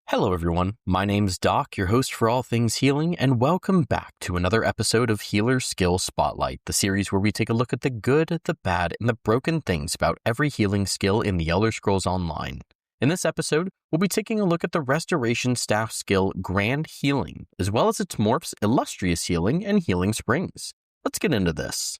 Hello everyone, my name's Doc, your host for all things healing, and welcome back to another episode of Healer Skill Spotlight, the series where we take a look at the good, the bad, and the broken things about every healing skill in the Elder Scrolls Online. In this episode, we'll be taking a look at the Restoration Staff skill Grand Healing, as well as its morphs Illustrious Healing and Healing Springs. Let's get into this.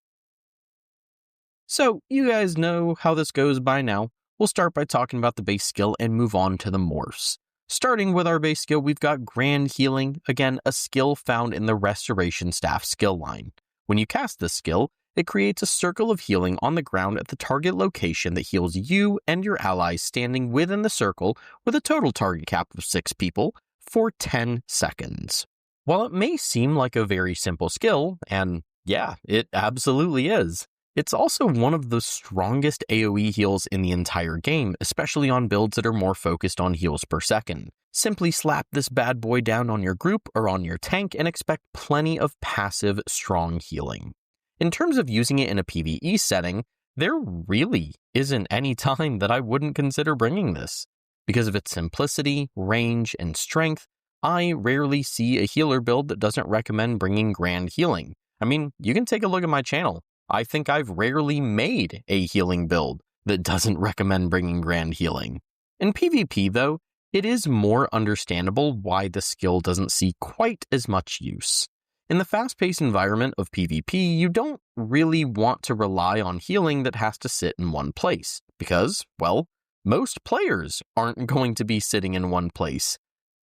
So, you guys know how this goes by now. We'll start by talking about the base skill and move on to the morphs. Starting with our base skill, we've got Grand Healing, again, a skill found in the Restoration Staff skill line. When you cast this skill, it creates a circle of healing on the ground at the target location that heals you and your allies standing within the circle with a total target cap of 6 people for 10 seconds. While it may seem like a very simple skill, and yeah, it absolutely is, it's also one of the strongest AoE heals in the entire game, especially on builds that are more focused on heals per second. Simply slap this bad boy down on your group or on your tank and expect plenty of passive, strong healing. In terms of using it in a PvE setting, there really isn't any time that I wouldn't consider bringing this. Because of its simplicity, range, and strength, I rarely see a healer build that doesn't recommend bringing Grand Healing. I mean, you can take a look at my channel. I think I've rarely made a healing build that doesn't recommend bringing Grand Healing. In PvP, though, it is more understandable why the skill doesn't see quite as much use. In the fast-paced environment of PvP, you don't really want to rely on healing that has to sit in one place, because, well, most players aren't going to be sitting in one place.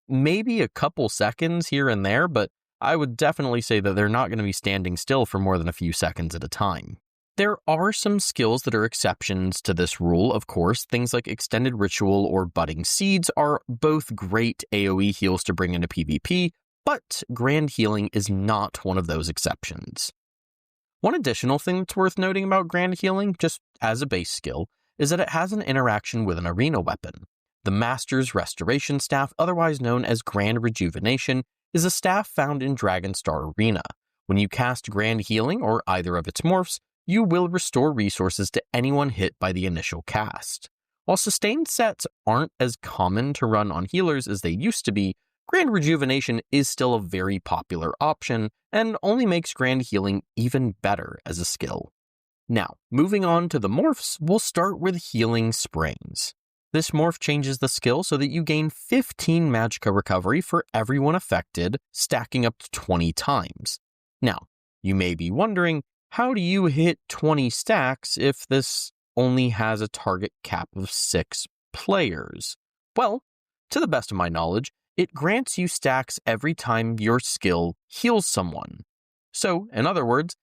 Maybe a couple seconds here and there, but I would definitely say that they're not going to be standing still for more than a few seconds at a time. There are some skills that are exceptions to this rule, of course. Things like Extended Ritual or Budding Seeds are both great AoE heals to bring into PvP, but Grand Healing is not one of those exceptions. One additional thing that's worth noting about Grand Healing, just as a base skill, is that it has an interaction with an arena weapon. The Master's Restoration Staff, otherwise known as Grand Rejuvenation, is a staff found in Dragonstar Arena. When you cast Grand Healing or either of its morphs, you will restore resources to anyone hit by the initial cast. While sustained sets aren't as common to run on healers as they used to be, Grand Rejuvenation is still a very popular option and only makes Grand Healing even better as a skill. Now, moving on to the morphs, we'll start with Healing Springs. This morph changes the skill so that you gain 15 magicka recovery for everyone affected, stacking up to 20 times. Now, you may be wondering, how do you hit 20 stacks if this only has a target cap of 6 players? Well, to the best of my knowledge, it grants you stacks every time your skill heals someone. So, in other words,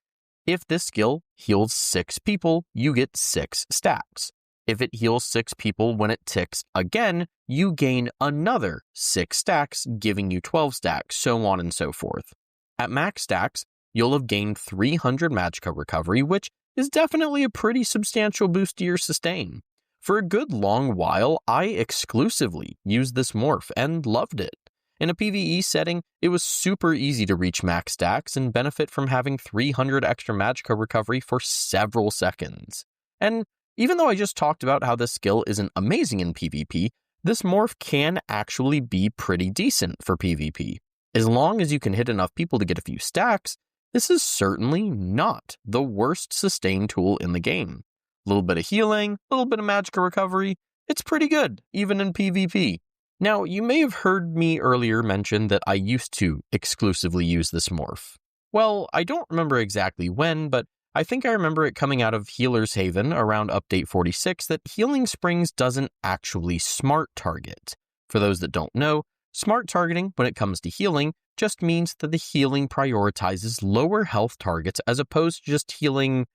if this skill heals 6 people, you get 6 stacks. If it heals 6 people when it ticks again, you gain another 6 stacks, giving you 12 stacks, so on and so forth. At max stacks, you'll have gained 300 magicka recovery, which is definitely a pretty substantial boost to your sustain. For a good long while, I exclusively used this morph and loved it. In a PvE setting, it was super easy to reach max stacks and benefit from having 300 extra magicka recovery for several seconds. And even though I just talked about how this skill isn't amazing in PvP, this morph can actually be pretty decent for PvP. As long as you can hit enough people to get a few stacks, this is certainly not the worst sustain tool in the game. A little bit of healing, a little bit of magicka recovery, it's pretty good, even in PvP. Now, you may have heard me earlier mention that I used to exclusively use this morph. Well, I don't remember exactly when, but I think I remember it coming out of Healer's Haven around update 46 that Healing Springs doesn't actually smart target. For those that don't know, smart targeting when it comes to healing just means that the healing prioritizes lower health targets as opposed to just healing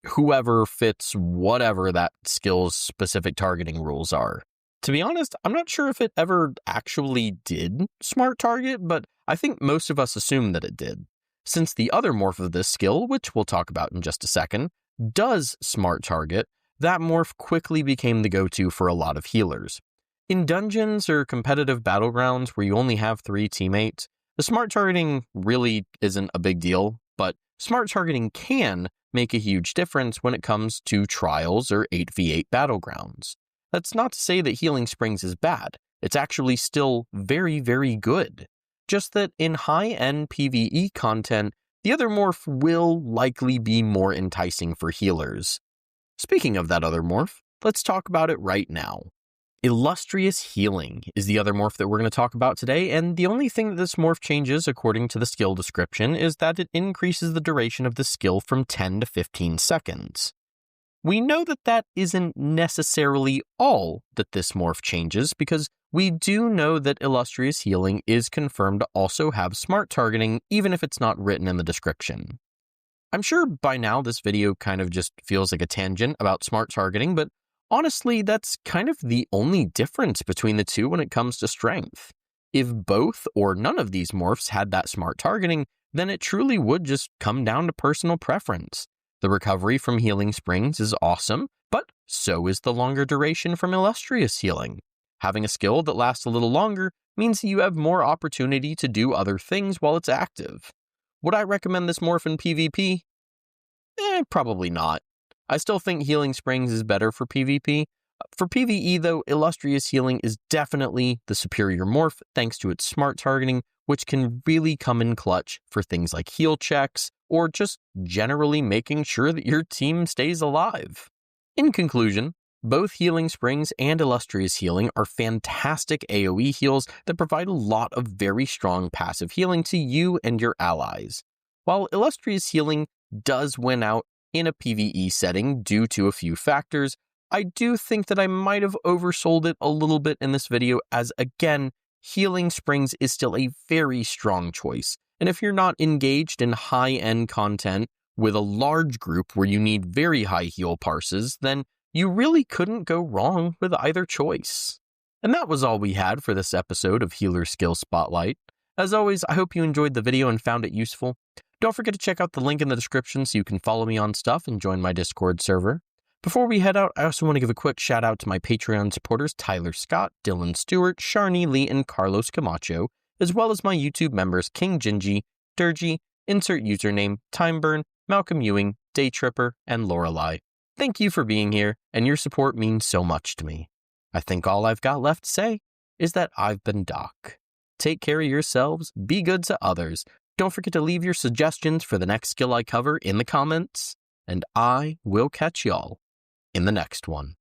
whoever fits whatever that skill's specific targeting rules are. To be honest, I'm not sure if it ever actually did smart target, but I think most of us assume that it did. Since the other morph of this skill, which we'll talk about in just a second, does smart target, that morph quickly became the go-to for a lot of healers. In dungeons or competitive battlegrounds where you only have 3 teammates, the smart targeting really isn't a big deal, but smart targeting can make a huge difference when it comes to trials or 8v8 battlegrounds. That's not to say that Healing Springs is bad. It's actually still very, very good. Just that in high-end PvE content, the other morph will likely be more enticing for healers. Speaking of that other morph, let's talk about it right now. Illustrious Healing is the other morph that we're going to talk about today, and the only thing that this morph changes according to the skill description is that it increases the duration of the skill from 10 to 15 seconds. We know that that isn't necessarily all that this morph changes, because we do know that Illustrious Healing is confirmed to also have smart targeting, even if it's not written in the description. I'm sure by now this video kind of just feels like a tangent about smart targeting, but honestly, that's kind of the only difference between the two when it comes to strength. If both or none of these morphs had that smart targeting, then it truly would just come down to personal preference. The recovery from Healing Springs is awesome, but so is the longer duration from Illustrious Healing. Having a skill that lasts a little longer means that you have more opportunity to do other things while it's active. Would I recommend this morph in PvP? Probably not. I still think Healing Springs is better for PvP. For PvE though, Illustrious Healing is definitely the superior morph thanks to its smart targeting, which can really come in clutch for things like heal checks, or just generally making sure that your team stays alive. In conclusion, both Healing Springs and Illustrious Healing are fantastic AoE heals that provide a lot of very strong passive healing to you and your allies. While Illustrious Healing does win out in a PvE setting due to a few factors, I do think that I might have oversold it a little bit in this video, as again, Healing Springs is still a very strong choice. And if you're not engaged in high-end content with a large group where you need very high heal parses, then you really couldn't go wrong with either choice. And that was all we had for this episode of Healer Skill Spotlight. As always, I hope you enjoyed the video and found it useful. Don't forget to check out the link in the description so you can follow me on stuff and join my Discord server. Before we head out, I also want to give a quick shout out to my Patreon supporters Tyler Scott, Dylan Stewart, Sharni Lee, and Carlos Camacho, as well as my YouTube members King Gingy, Durgy, Insert Username, Timeburn, Malcolm Ewing, Daytripper, and Lorelei. Thank you for being here, and your support means so much to me. I think all I've got left to say is that I've been Doc. Take care of yourselves, be good to others. Don't forget to leave your suggestions for the next skill I cover in the comments, and I will catch y'all in the next one.